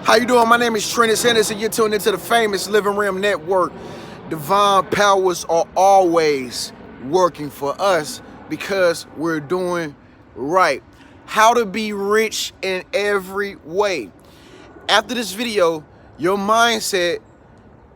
How you doing? My name is TreniuS, and you're tuned into the famous Living Realm Network. Divine powers are always working for us because we're doing right. How to be rich in every way. After this video, your mindset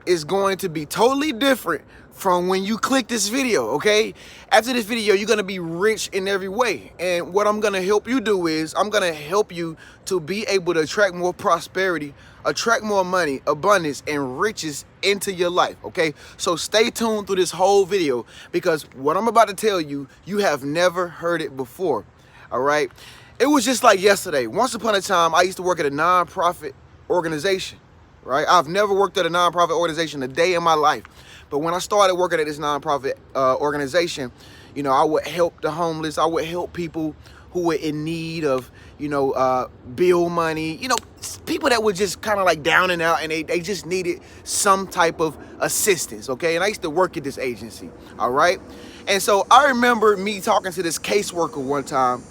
is going to be totally different from when you click this video, okay? After this video, you're gonna be rich in every way. And what I'm gonna help you do is, I'm gonna help you to be able to attract more prosperity, attract more money, abundance, and riches into your life, okay? So stay tuned through this whole video because what I'm about to tell you, you have never heard it before, all right? It was just like yesterday. Once upon a time, I used to work at a nonprofit organization, right? I've never worked at a nonprofit organization a day in my life. But when I started working at this nonprofit organization, you know, I would help the homeless. I would help people who were in need of, you know, bill money, you know, people that were just kind of like down and out and they just needed some type of assistance, okay? And I used to work at this agency, all right? And so I remember me talking to this caseworker one time,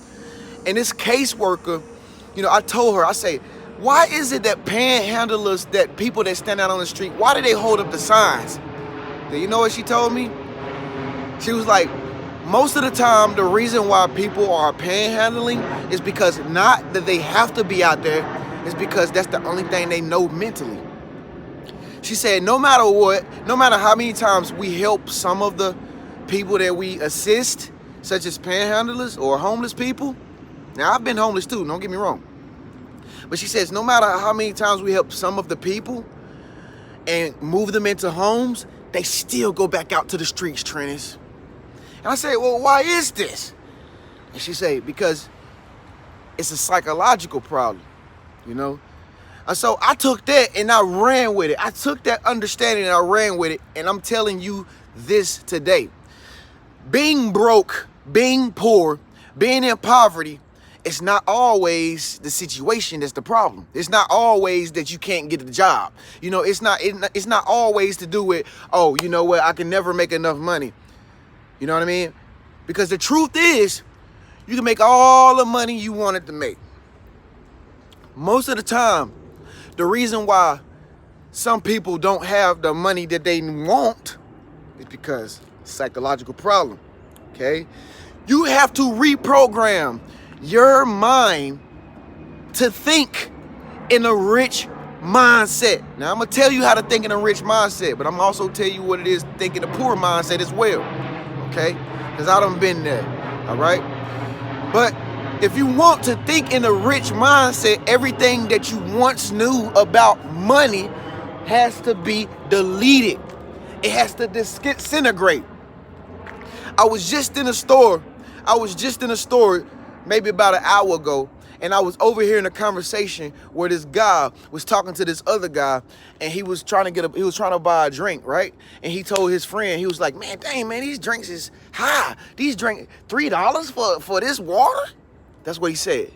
and this caseworker, you know, I told her, I say, why is it that panhandlers, that people that stand out on the street, why do they hold up the signs? You know what she told me? She was like, most of the time, the reason why people are panhandling is because not that they have to be out there, it's because that's the only thing they know mentally. She said, no matter what, no matter how many times we help some of the people that we assist, such as panhandlers or homeless people. Now, I've been homeless too, don't get me wrong. But she says, no matter how many times we help some of the people and move them into homes, they still go back out to the streets, TreniuS. And I say, well, why is this? And she say, because it's a psychological problem, you know? And so I took that and I ran with it. I took that understanding and I ran with it. And I'm telling you this today. Being broke, being poor, being in poverty, it's not always the situation that's the problem. It's not always that you can't get a job. You know, it's not always to do with, oh, you know what, I can never make enough money. You know what I mean? Because the truth is, you can make all the money you wanted to make. Most of the time, the reason why some people don't have the money that they want is because psychological problem, okay? You have to reprogram your mind to think in a rich mindset. Now, I'm going to tell you how to think in a rich mindset, but I'm also tell you what it is to think in a poor mindset as well, okay? Because I done been there, all right? But if you want to think in a rich mindset, everything that you once knew about money has to be deleted. It has to disintegrate. I was just in a store maybe about an hour ago, and I was overhearing a conversation where this guy was talking to this other guy, and he was trying to buy a drink, right? And he told his friend, he was like, man, dang, man, these drinks is high. These drinks, $3 for this water? That's what he said.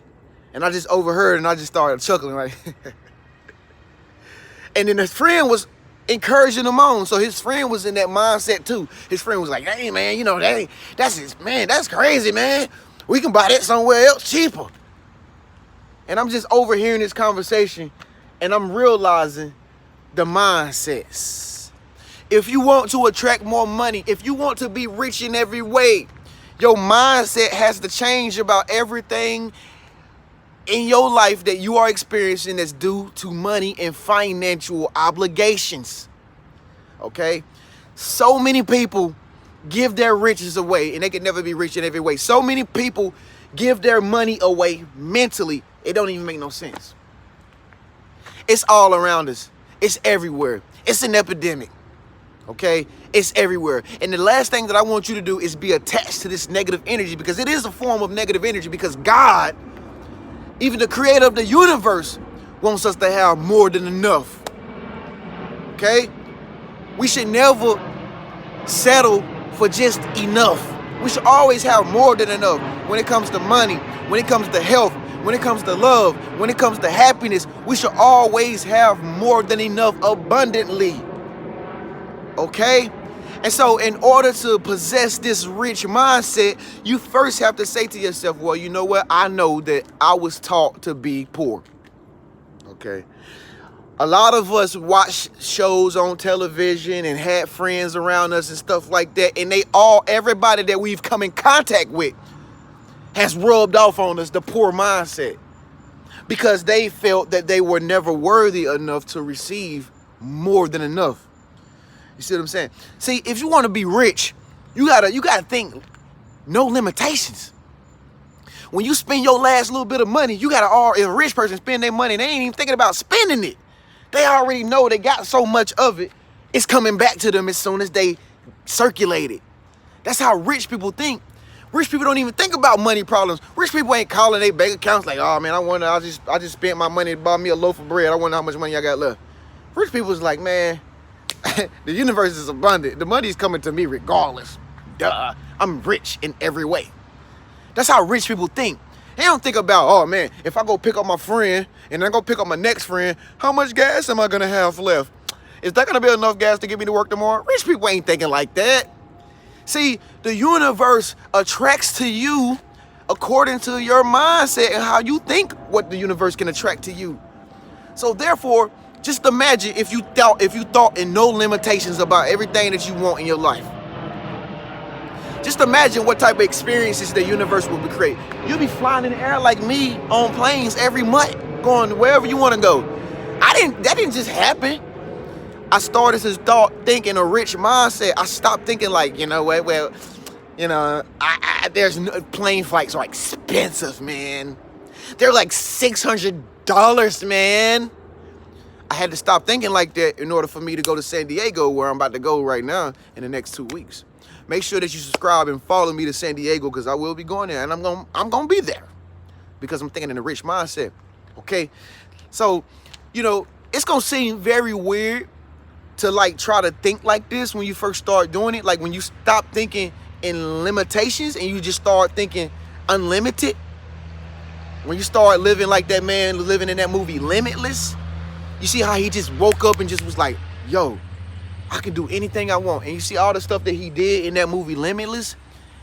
And I just overheard, and I just started chuckling, like, and then his friend was encouraging him on. So his friend was in that mindset too. His friend was like, hey, man, you know, that's crazy, man. We can buy that somewhere else cheaper. And I'm just overhearing this conversation and I'm realizing the mindsets. If you want to attract more money, if you want to be rich in every way, your mindset has to change about everything in your life that you are experiencing that's due to money and financial obligations. Okay? So many people give their riches away and they can never be rich in every way. So many people give their money away mentally. It don't even make no sense. It's all around us. It's everywhere. It's an epidemic. Okay? It's everywhere. And the last thing that I want you to do is be attached to this negative energy, because it is a form of negative energy, because God, even the creator of the universe, wants us to have more than enough. Okay? We should never settle for just enough. We should always have more than enough when it comes to money, when it comes to health, when it comes to love, when it comes to happiness. We should always have more than enough abundantly. Okay? And so in order to possess this rich mindset, you first have to say to yourself, well, you know what? I know that I was taught to be poor. okay? A lot of us watch shows on television and had friends around us and stuff like that, and everybody that we've come in contact with has rubbed off on us the poor mindset because they felt that they were never worthy enough to receive more than enough. You see what I'm saying? See, if you want to be rich, you gotta think no limitations. When you spend your last little bit of money, if a rich person spend their money, they ain't even thinking about spending it. They already know they got so much of it, it's coming back to them as soon as they circulate it. That's how rich people think. Rich people don't even think about money problems. Rich people ain't calling their bank accounts like, oh man, I just spent my money to buy me a loaf of bread. I wonder how much money I got left. Rich people is like, man, the universe is abundant. The money's coming to me regardless. Duh, I'm rich in every way. That's how rich people think. They don't think about, oh man, if I go pick up my friend and then go pick up my next friend, how much gas am I gonna have left? Is that gonna be enough gas to get me to work tomorrow? Rich people ain't thinking like that. See, the universe attracts to you according to your mindset and how you think what the universe can attract to you. So therefore, just imagine if you thought in no limitations about everything that you want in your life. Just imagine what type of experiences the universe will create. You'll be flying in the air like me on planes every month, going wherever you want to go. That didn't just happen. I started to start thinking a rich mindset. I stopped thinking like, you know what, well, you know, plane flights are expensive, man. They're like $600, man. I had to stop thinking like that in order for me to go to San Diego, where I'm about to go right now in the next 2 weeks. Make sure that you subscribe and follow me to San Diego because I will be going there and I'm gonna be there because I'm thinking in a rich mindset. Okay, so you know it's gonna seem very weird to like try to think like this when you first start doing it. Like when you stop thinking in limitations and you just start thinking unlimited. When you start living like that man living in that movie Limitless. You see how he just woke up and just was like, yo, I can do anything I want. And you see all the stuff that he did in that movie Limitless?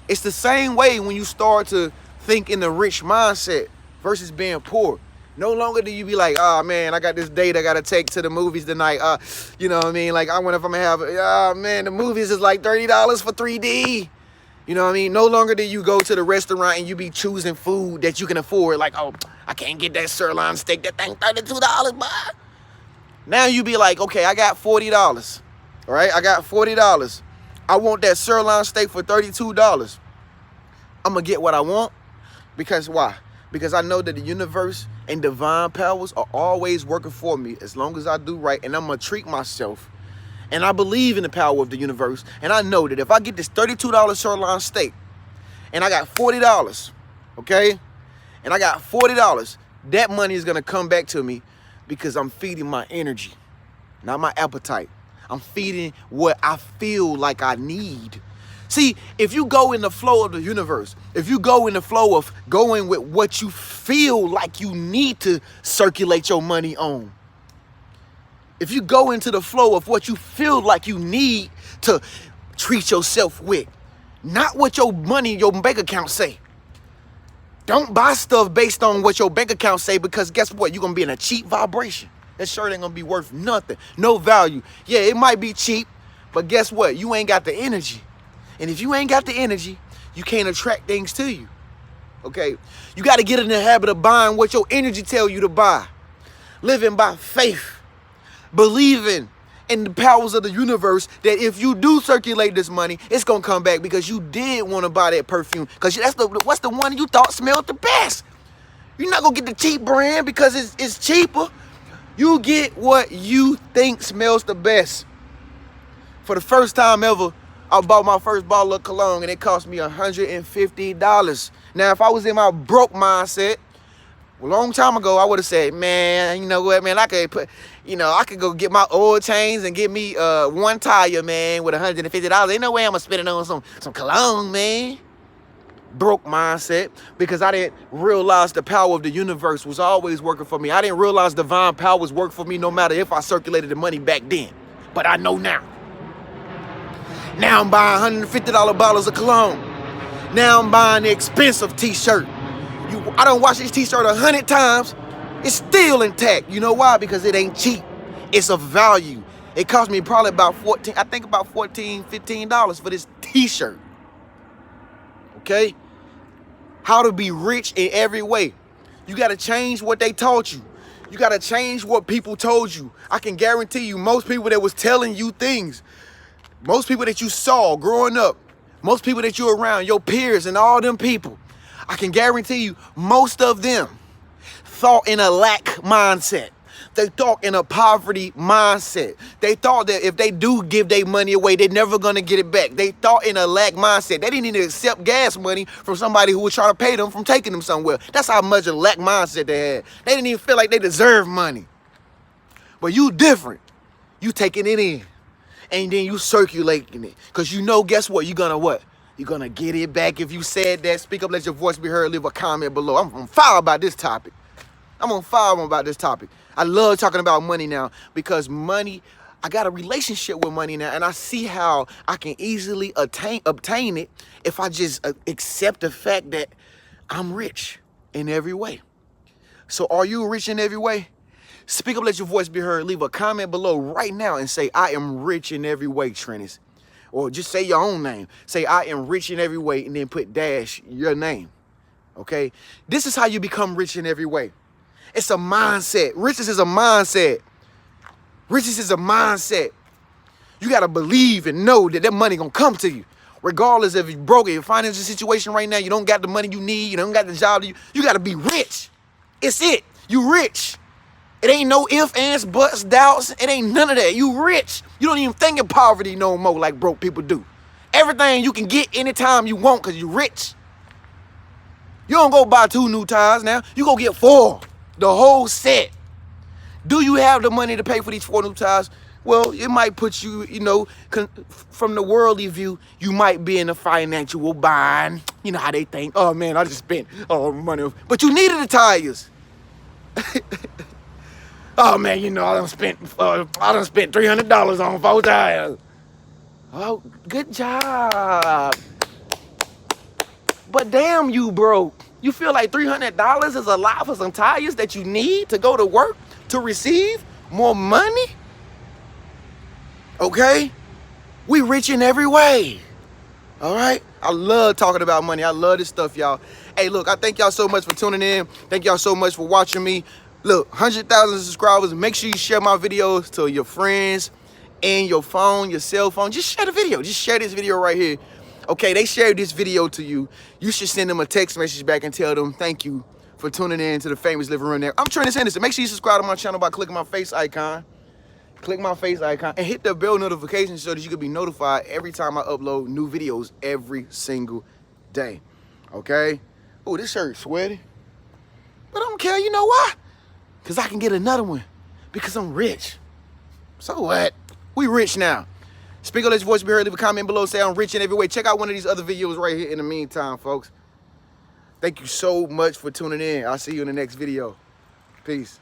It's the same way when you start to think in the rich mindset versus being poor. No longer do you be like, oh man, I got this date I gotta take to the movies tonight. You know what I mean? Like I wonder if I'm gonna have, oh man, the movies is like $30 for 3D. You know what I mean? No longer do you go to the restaurant and you be choosing food that you can afford. Like, oh, I can't get that sirloin steak. That thing $32, boy. Now you be like, okay, I got $40. All right, I got $40. I want that sirloin steak for $32. I'm going to get what I want. Because why? Because I know that the universe and divine powers are always working for me as long as I do right. And I'm going to treat myself. And I believe in the power of the universe. And I know that if I get this $32 sirloin steak and I got $40, okay? And I got $40, that money is going to come back to me because I'm feeding my energy, not my appetite. I'm feeding what I feel like I need. See, if you go in the flow of the universe, if you go in the flow of going with what you feel like you need to circulate your money on, if you go into the flow of what you feel like you need to treat yourself with, not what your money, your bank account say. Don't buy stuff based on what your bank account say because guess what? You're going to be in a cheap vibration. That shirt ain't going to be worth nothing. No value. Yeah, it might be cheap, but guess what? You ain't got the energy. And if you ain't got the energy, you can't attract things to you. Okay? You got to get in the habit of buying what your energy tell you to buy. Living by faith. Believing in the powers of the universe that if you do circulate this money, it's going to come back because you did want to buy that perfume. Because what's the one you thought smelled the best? You're not going to get the cheap brand because it's cheaper. You get what you think smells the best. For the first time ever, I bought my first bottle of cologne and it cost me $150. Now, if I was in my broke mindset, a long time ago, I would have said, man, you know what, man, I could go get my oil change and get me one tire, man, with $150. Ain't no way I'm going to spend it on some cologne, man. Broke mindset because I didn't realize the power of the universe was always working for me. I didn't realize divine powers work for me no matter if I circulated the money back then. But I know now. Now I'm buying $150 bottles of cologne. Now I'm buying the expensive t-shirt. I done washed this t-shirt 100 times. It's still intact. You know why? Because it ain't cheap. It's of value. It cost me probably about $14, I think about $14, $15 for this t-shirt. Okay? How to be rich in every way. You got to change what they taught you. You got to change what people told you. I can guarantee you, most people that was telling you things, most people that you saw growing up, most people that you're around, your peers and all them people, I can guarantee you, most of them thought in a lack mindset. They thought in a poverty mindset. They thought that if they do give their money away, they're never going to get it back. They thought in a lack mindset. They didn't even accept gas money from somebody who was trying to pay them from taking them somewhere. That's how much a lack mindset they had. They didn't even feel like they deserved money. But you different. You taking it in. And then you circulating it. Because you know, guess what? You're going to what? You're going to get it back. If you said that, speak up, let your voice be heard, leave a comment below. I'm on fire about this topic. I'm on fire about this topic. I love talking about money now because money, I got a relationship with money now, and I see how I can easily obtain it if I just accept the fact that I'm rich in every way. So are you rich in every way? Speak up, let your voice be heard. Leave a comment below right now and say, I am rich in every way, TreniuS. Or just say your own name. Say, I am rich in every way, and then put dash your name. Okay? This is how you become rich in every way. It's a mindset. Riches is a mindset. Riches is a mindset. You got to believe and know that that money going to come to you. Regardless if you're broke, your financial situation right now, you don't got the money you need, you don't got the job, you got to be rich. It's it. You rich. It ain't no ifs, ands, buts, doubts. It ain't none of that. You rich. You don't even think of poverty no more like broke people do. Everything you can get anytime you want because you rich. You don't go buy 2 new tires now. You go get 4. The whole set. Do you have the money to pay for these 4 new tires? Well, it might put you, you know, from the worldly view, you might be in a financial bind. You know how they think, oh man, I just spent money. But you needed the tires. Oh man, you know, I done spent $300 on 4 tires. Oh, good job. But damn, you broke. You feel like $300 is a lot for some tires that you need to go to work to receive more money? Okay? We rich in every way. All right? I love talking about money. I love this stuff, y'all. Hey, look, I thank y'all so much for tuning in. Thank y'all so much for watching me. Look, 100,000 subscribers. Make sure you share my videos to your friends and your phone, your cell phone. Just share the video. Just share this video right here. Okay, they shared this video to you. You should send them a text message back and tell them thank you for tuning in to the Famous Living Room Network. I'm TreniuS Henderson. Make sure you subscribe to my channel by clicking my face icon. Click my face icon and hit the bell notification so that you can be notified every time I upload new videos every single day. Okay? Oh, this shirt's sweaty. But I don't care. You know why? Because I can get another one. Because I'm rich. So what? We rich now. Speak up, let your voice be heard. Leave a comment below. Say I'm rich in every way. Check out one of these other videos right here in the meantime, folks. Thank you so much for tuning in. I'll see you in the next video. Peace.